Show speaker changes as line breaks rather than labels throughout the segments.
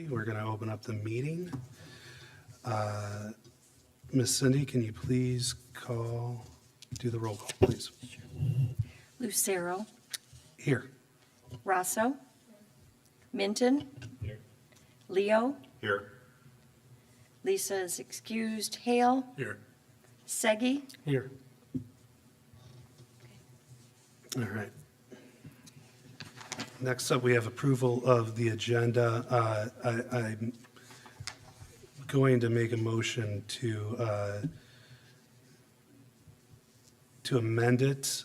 We're going to open up the meeting. Miss Cindy, can you please do the roll call, please?
Lucero,
Here.
Rosso, Minton,
Here.
Leo,
Here.
Lisa is excused, Hale,
Here.
Segi,
Here. All right. Next up, we have approval of the agenda. I'm going to make a motion to amend it.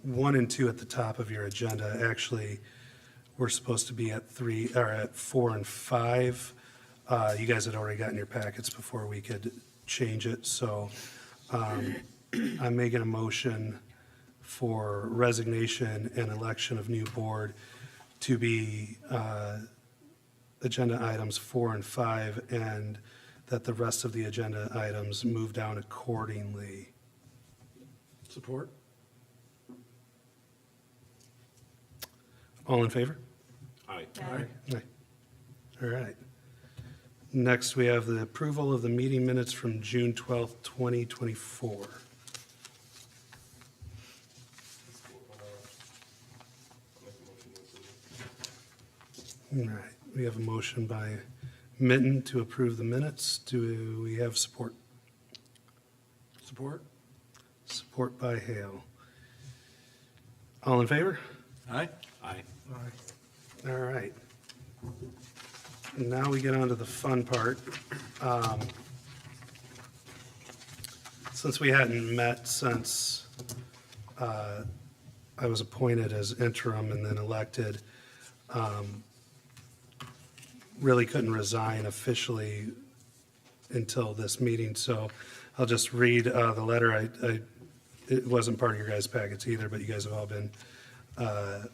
1 and 2 at the top of your agenda. Actually, we're supposed to be at 4 and 5. You guys had already gotten your packets before we could change it, so I'm making a motion for resignation and election of new board to be agenda items 4 and 5, and that the rest of the agenda items move down accordingly.
Support?
All in favor?
Aye.
Aye. All right. Next, we have the approval of the meeting minutes from June 12th, 2024. All right, we have a motion by Minton to approve the minutes. Do we have support?
Support?
Support by Hale. All in favor?
Aye. Aye.
All right. Now we get on to the fun part. Since we hadn't met since I was appointed as interim and then elected, really couldn't resign officially until this meeting, so I'll just read the letter. It wasn't part of your guys' packets either, but you guys have all been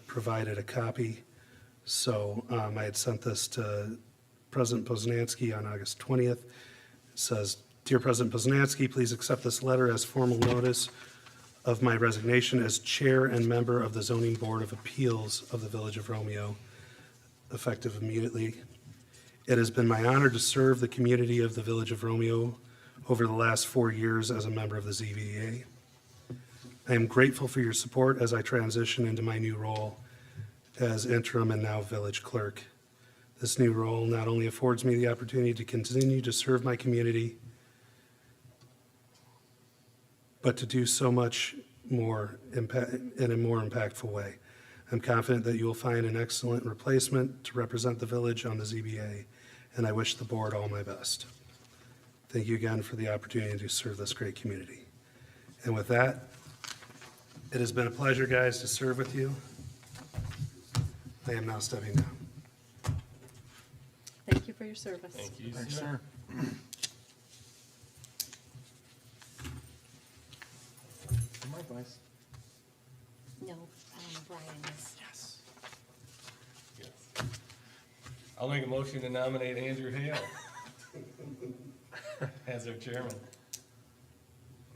provided a copy. So I had sent this to President Poznansky on August 20th. It says, "Dear President Poznansky, please accept this letter as formal notice of my resignation as chair and member of the Zoning Board of Appeals of the Village of Romeo, effective immediately. It has been my honor to serve the community of the Village of Romeo over the last 4 years as a member of the ZBA. I am grateful for your support as I transition into my new role as interim and now village clerk. This new role not only affords me the opportunity to continue to serve my community, but to do so much more in a more impactful way. I'm confident that you will find an excellent replacement to represent the village on the ZBA, and I wish the board all my best. Thank you again for the opportunity to serve this great community." And with that, it has been a pleasure, guys, to serve with you. I am now stepping down.
Thank you for your service.
Thank you,
Thanks,
sir.
sir. My advice.
No, Brian is.
Yes. Yes. I'll make a motion to nominate Andrew Hale as our chairman.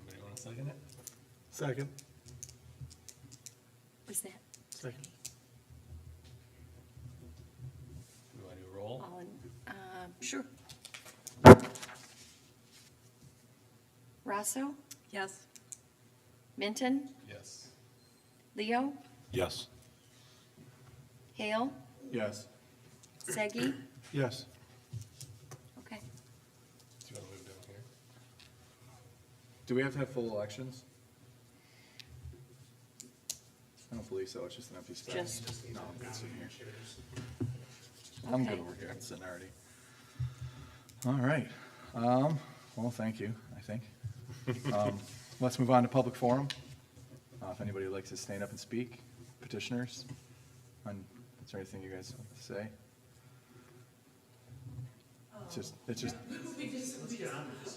Anybody want to second it?
Second.
Was that?
Second.
Do I do a roll?
All in, sure. Rosso,
Yes.
Minton,
Yes.
Leo,
Yes.
Hale,
Yes.
Segi.
Yes.
Okay.
Do you want to move down here?
Do we have to have full elections? I don't believe so, it's just an empty spot.
Just-
No, I'm good sitting here. I'm good
Okay.
over here, I'm sitting already. All right, well, thank you, I think. Let's move on to public forum. If anybody would like to stand up and speak, petitioners, is there anything you guys want to say? It's just,
We just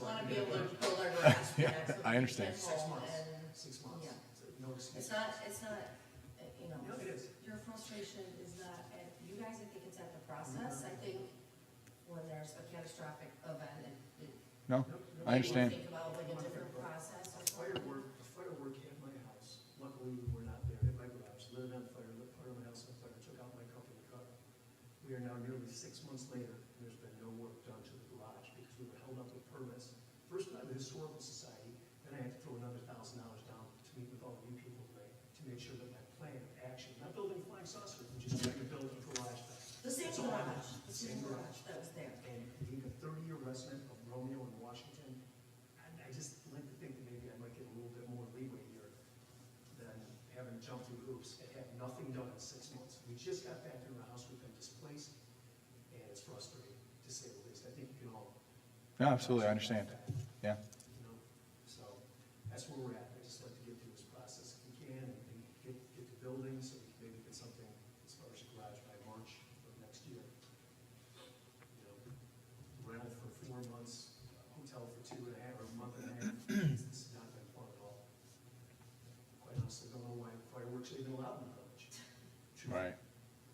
want to be able to pull our grass.
Yeah, I understand.
6 months. 6 months. It's not, you know, your frustration is not at you guys, I think it's at the process. I think when there's a catastrophic event, it.
no, I understand.
Think about like a different process.
The firework hit my house. Luckily, we were not there. Hit my garage. Lit it on fire. Lit part of my house on fire. Took out my company car. We We are now nearly 6 months later, and there's been no work done to the garage because we were held up with permits. First by the Historical Society, then I had to throw another $1,000 down to meet with all of you people tonight to make sure that my plan of action, not building a flying saucer, but just trying to build a garage back.
The same
That's all I
garage,
want.
the same garage that was there.
And being a 30-year resident of Romeo in Washington, I just like to think that maybe I might get a little bit more leeway here than having to jump through hoops and have nothing done in 6 months. We just got back in the house, we've been displaced, and it's frustrating, to say the least. I think you can all.
Yeah, absolutely, I understand. Yeah.
You know, so that's where we're at. I just like to get through this process if we can and get the building so we can maybe get something as far as a garage by March of next year. You know, rental for 4 months, hotel for 2.5 or a month and a half. This has not been fun at all. Quite honestly, don't know why fireworks are even allowed in the village.
Right.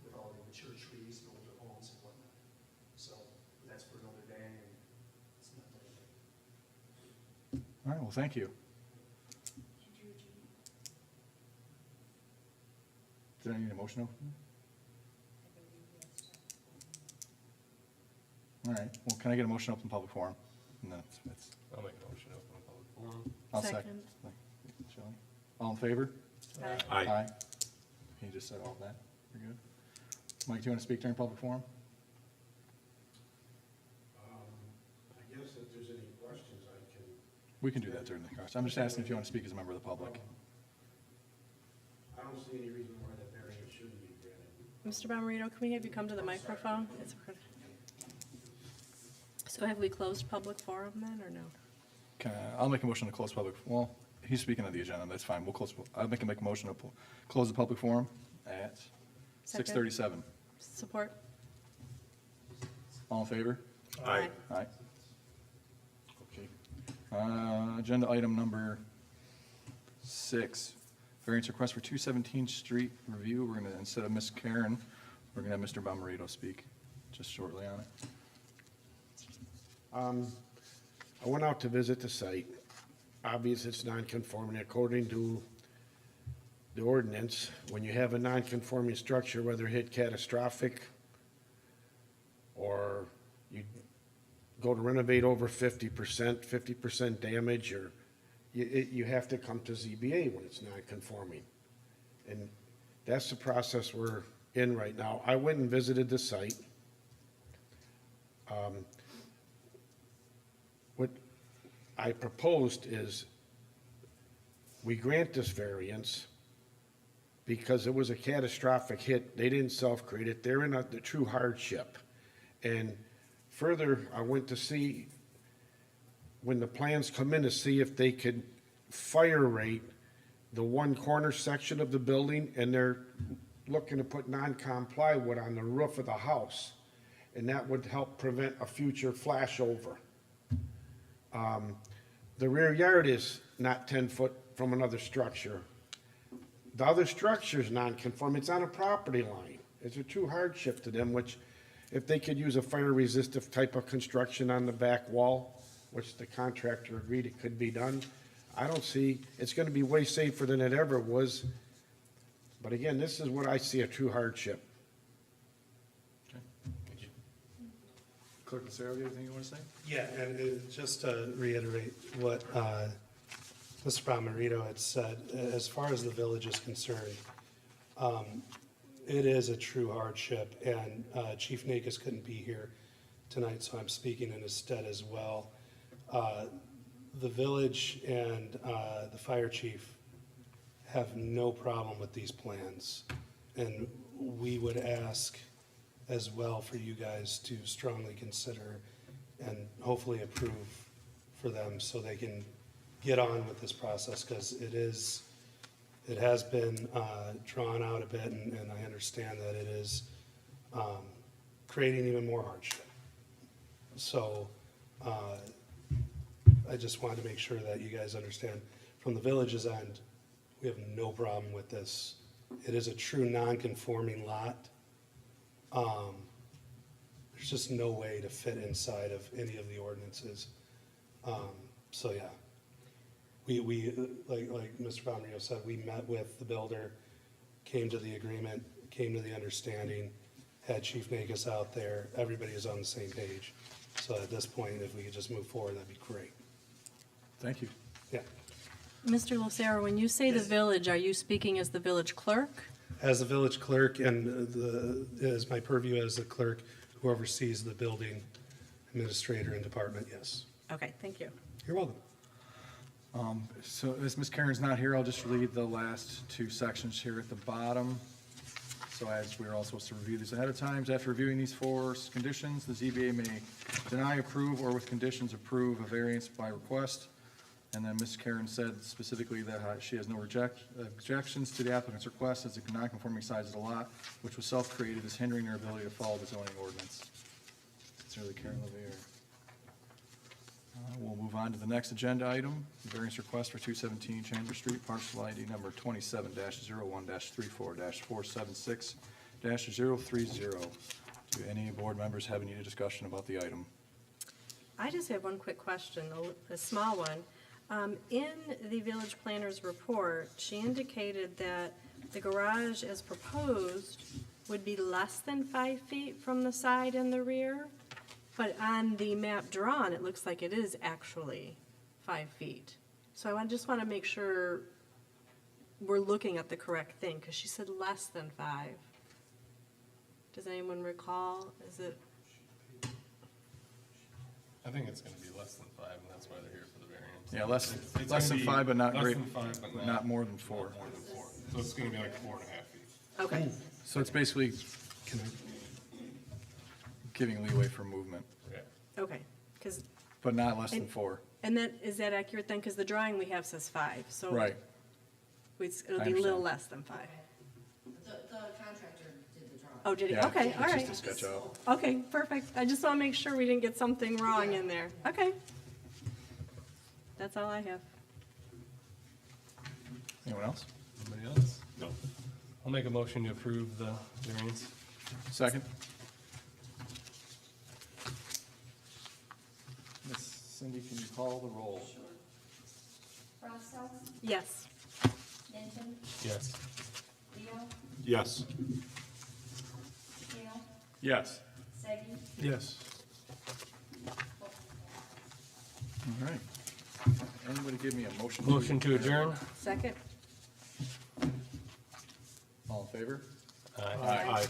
With all the mature trees and older homes and whatnot. So that's for another day, and it's not my day.
All right, well, thank you. Did I need a motion open? All right, well, can I get a motion open public forum? And then it's,
I'll make a motion to open a public forum.
I'll second. Shelley? All in favor?
Aye.
You just said all of that. You're good. Mike, do you want to speak during public forum?
I guess if there's any questions, I can,
We can do that during the conversation. I'm just asking if you want to speak as a member of the public.
I don't see any reason why that variance shouldn't be granted.
Mr. Bomarito, can we have you come to the microphone? So have we closed public forum then, or no?
I'll make a motion to close public, well, he's speaking of the agenda, that's fine. We'll close, I'll make a motion to close the public forum at
Second.
6:37.
Support?
All in favor?
Aye.
Aye. Okay. Agenda item number 6, variance request for 217th Street review. We're gonna, instead of Ms. Karen, we're gonna have Mr. Bomarito speak just shortly on it.
I went out to visit the site. Obviously, it's non-conforming according to the ordinance. When you have a non-conforming structure, whether it hit catastrophic or you go to renovate over 50% damage, or you have to come to ZBA when it's non-conforming. And that's the process we're in right now. I went and visited the site. What I proposed is we grant this variance because it was a catastrophic hit. They didn't self-create it. They're in the true hardship. And further, I went to see, when the plans come in, to see if they could fire rate the one corner section of the building, and they're looking to put non-com plywood on the roof of the house. And that would help prevent a future flashover. The rear yard is not 10 foot from another structure. The other structure is non-conforming. It's on a property line. It's a true hardship to them, which if they could use a fire-resistant type of construction on the back wall, which the contractor agreed it could be done, I don't see, it's gonna be way safer than it ever was. But again, this is what I see a true hardship.
Clerk Lucero, do you have anything you want to say?
Yeah, and just to reiterate what Mr. Bomarito had said, as far as the village is concerned, it is a true hardship, and Chief Nakis couldn't be here tonight, so I'm speaking in his stead as well. The village and the fire chief have no problem with these plans, and we would ask as well for you guys to strongly consider and hopefully approve for them so they can get on with this process, because it has been drawn out a bit, and I understand that it is creating even more hardship. So I just wanted to make sure that you guys understand, from the village's end, we have no problem with this. It is a true non-conforming lot. There's just no way to fit inside of any of the ordinances. So yeah, we like Mr. Bomarito said, we met with the builder, came to the agreement, came to the understanding, had Chief Nagus out there, everybody is on the same page. So at this point, if we could just move forward, that'd be great.
Thank you.
Yeah.
Mr. Lucero, when you say the village, are you speaking as the village clerk?
As the village clerk and as my purview as the clerk who oversees the building administrator and department, yes.
Okay, thank you.
You're welcome.
So as Ms. Karen's not here, I'll just read the last two sections here at the bottom. So as we were all supposed to review these ahead of time, after reviewing these four conditions, the ZBA may deny, approve, or with conditions approve a variance by request. And then Ms. Karen said specifically that she has no objections to the applicant's request as the non-conforming size of the lot, which was self-created, is hindering their ability to follow the zoning ordinance. Sincerely, Karen LeVere. We'll move on to the next agenda item, variance request for 217 Chandler Street, parcel ID number 27-01-34-476-030. Do any board members have any discussion about the item?
I just have one quick question, a small one. In the village planner's report, she indicated that the garage as proposed would be less than 5 feet from the side and the rear. But on the map drawn, it looks like it is actually 5 feet. So I just want to make sure we're looking at the correct thing, because she said less than 5. Does anyone recall? Is it,
I think it's gonna be less than 5, and that's why they're here for the variance.
Yeah, less
It's
than
gonna be
5, but not
less
great,
than 5, but
not more than 4.
More than 4. So it's gonna be like 4.5 feet.
okay,
So it's basically giving leeway for movement,
Yeah.
okay, because,
but not less than
And-
4.
and that, is that accurate then? Because the drawing we have says 5, so.
Right.
It'll
I
be a little
understand.
less than 5.
The contractor did the drawing.
Oh, did he?
Yeah,
Okay, all
it's
right.
just a sketch out.
Okay, perfect. I just want to make sure we didn't get something wrong in there. Okay. That's all I have.
Anyone else?
Anybody else? No. I'll make a motion to approve the variance.
Second? Miss Cindy, can you call the roll?
Rosso,
Yes.
Minton,
Yes.
Leo,
Yes.
Hale,
Yes.
Seggy,
Yes.
All right. Anybody give me a motion?
Motion to adjourn?
Second?
All in favor?
Aye.
Aye.